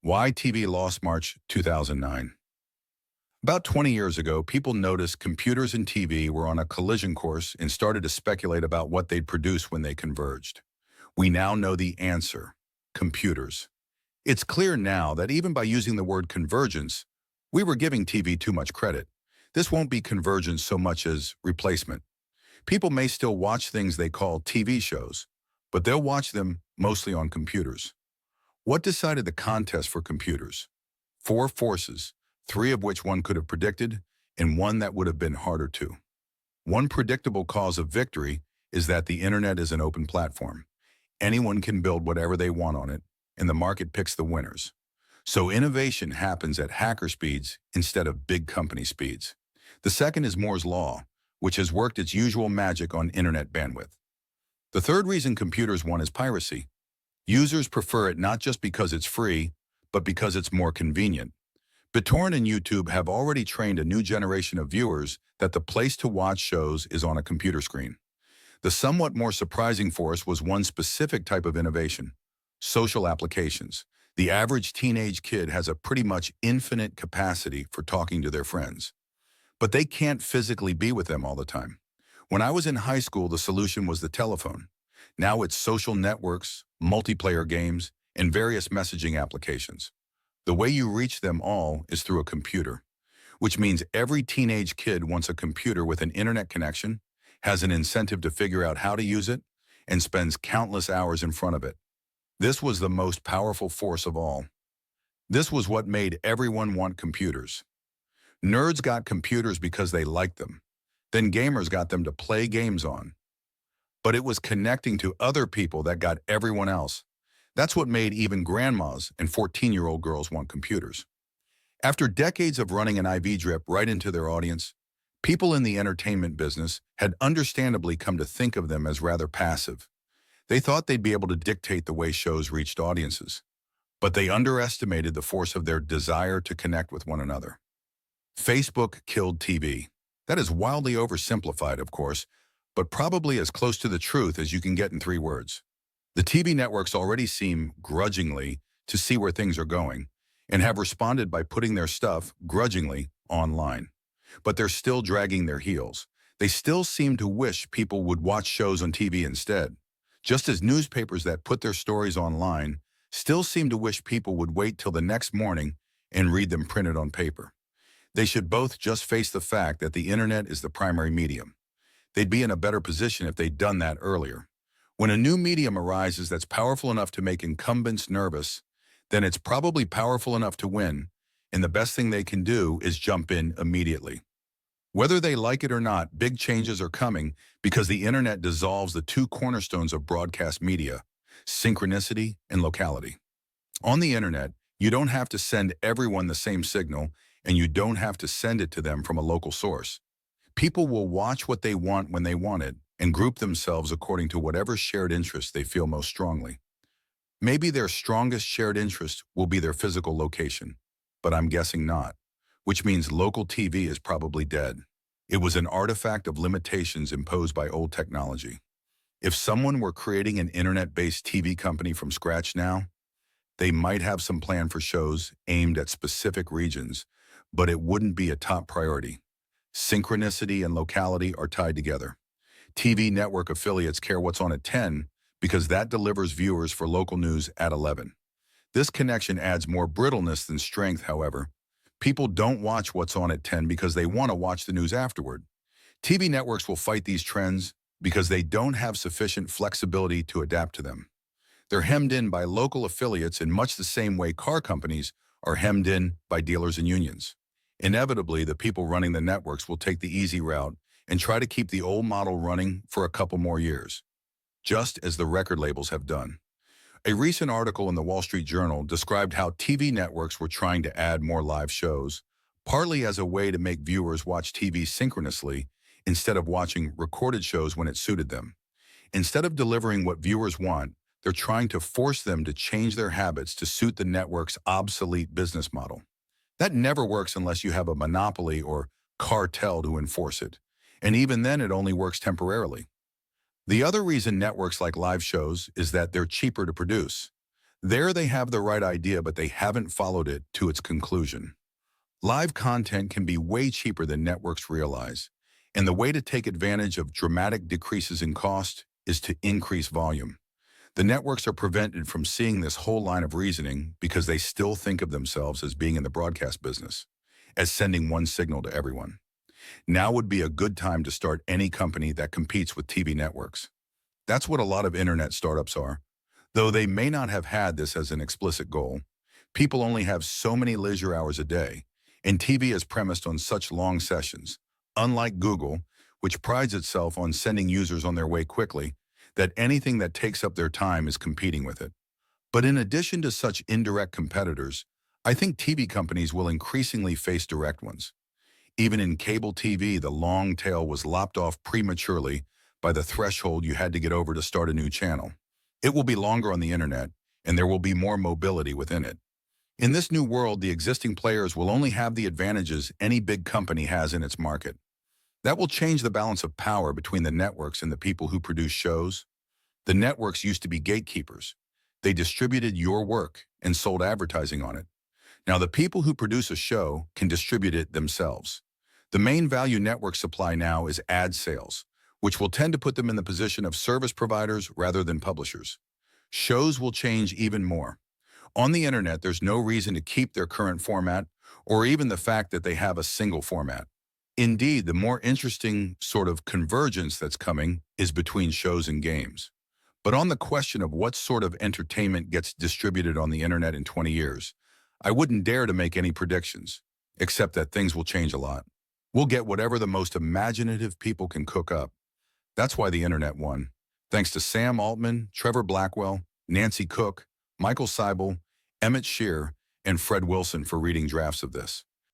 Why TV lost March 2009. About 20 years ago, people noticed computers and TV were on a collision course and started to speculate about what they'd produce when they converged. We now know the answer: computers. It's clear now that even by using the word convergence, we were giving TV too much credit. This won't be convergence so much as replacement. People may still watch things they call TV shows, but they'll watch them mostly on computers. What decided the contest for computers? Four forces, three of which one could have predicted, and one that would have been harder to. One predictable cause of victory is that the internet is an open platform. Anyone can build whatever they want on it, and the market picks the winners. So innovation happens at hacker speeds instead of big company speeds. The second is Moore's Law, which has worked its usual magic on internet bandwidth. The third reason computers won is piracy. Users prefer it not just because it's free, but because it's more convenient. BitTorrent and YouTube have already trained a new generation of viewers that the place to watch shows is on a computer screen. The somewhat more surprising force was one specific type of innovation: social applications. The average teenage kid has a pretty much infinite capacity for talking to their friends, but they can't physically be with them all the time. When I was in high school, the solution was the telephone. Now it's social networks, multiplayer games, and various messaging applications. The way you reach them all is through a computer, which means every teenage kid wants a computer with an internet connection, has an incentive to figure out how to use it, and spends countless hours in front of it. This was the most powerful force of all. This was what made everyone want computers. Nerds got computers because they liked them. Then gamers got them to play games on. But it was connecting to other people that got everyone else. That's what made even grandmas and 14-year-old girls want computers. After decades of running an IV drip right into their audience, people in the entertainment business had understandably come to think of them as rather passive. They thought they'd be able to dictate the way shows reached audiences, but they underestimated the force of their desire to connect with one another. Facebook killed TV. That is wildly oversimplified, of course, but probably as close to the truth as you can get in 3 words. The TV networks already seem grudgingly to see where things are going and have responded by putting their stuff grudgingly online. But they're still dragging their heels. They still seem to wish people would watch shows on TV instead, just as newspapers that put their stories online still seem to wish people would wait till the next morning and read them printed on paper. They should both just face the fact that the internet is the primary medium. They'd be in a better position if they'd done that earlier. When a new medium arises that's powerful enough to make incumbents nervous, then it's probably powerful enough to win, and the best thing they can do is jump in immediately. Whether they like it or not, big changes are coming because the internet dissolves the 2 cornerstones of broadcast media: synchronicity and locality. On the internet, you don't have to send everyone the same signal, and you don't have to send it to them from a local source. People will watch what they want when they want it and group themselves according to whatever shared interest they feel most strongly. Maybe their strongest shared interest will be their physical location, but I'm guessing not, which means local TV is probably dead. It was an artifact of limitations imposed by old technology. If someone were creating an internet-based TV company from scratch now, they might have some plan for shows aimed at specific regions, but it wouldn't be a top priority. Synchronicity and locality are tied together. TV network affiliates care what's on at 10 because that delivers viewers for local news at 11. This connection adds more brittleness than strength, however. People don't watch what's on at 10 because they want to watch the news afterward. TV networks will fight these trends because they don't have sufficient flexibility to adapt to them. They're hemmed in by local affiliates in much the same way car companies are hemmed in by dealers and unions. Inevitably, the people running the networks will take the easy route and try to keep the old model running for a couple more years, just as the record labels have done. A recent article in the Wall Street Journal described how TV networks were trying to add more live shows, partly as a way to make viewers watch TV synchronously instead of watching recorded shows when it suited them. Instead of delivering what viewers want, they're trying to force them to change their habits to suit the network's obsolete business model. That never works unless you have a monopoly or cartel to enforce it, and even then it only works temporarily. The other reason networks like live shows is that they're cheaper to produce. There they have the right idea, but they haven't followed it to its conclusion. Live content can be way cheaper than networks realize, and the way to take advantage of dramatic decreases in cost is to increase volume. The networks are prevented from seeing this whole line of reasoning because they still think of themselves as being in the broadcast business, as sending one signal to everyone. Now would be a good time to start any company that competes with TV networks. That's what a lot of internet startups are. Though they may not have had this as an explicit goal, people only have so many leisure hours a day, and TV is premised on such long sessions, unlike Google, which prides itself on sending users on their way quickly, that anything that takes up their time is competing with it. But in addition to such indirect competitors, I think TV companies will increasingly face direct ones. Even in cable TV, the long tail was lopped off prematurely by the threshold you had to get over to start a new channel. It will be longer on the internet, and there will be more mobility within it. In this new world, the existing players will only have the advantages any big company has in its market. That will change the balance of power between the networks and the people who produce shows. The networks used to be gatekeepers. They distributed your work and sold advertising on it. Now the people who produce a show can distribute it themselves. The main value networks supply now is ad sales, which will tend to put them in the position of service providers rather than publishers. Shows will change even more. On the internet, there's no reason to keep their current format or even the fact that they have a single format. Indeed, the more interesting sort of convergence that's coming is between shows and games. But on the question of what sort of entertainment gets distributed on the internet in 20 years, I wouldn't dare to make any predictions, except that things will change a lot. We'll get whatever the most imaginative people can cook up. That's why the internet won. Thanks to Sam Altman, Trevor Blackwell, Nancy Cook, Michael Seibel, Emmett Shear, and Fred Wilson for reading drafts of this.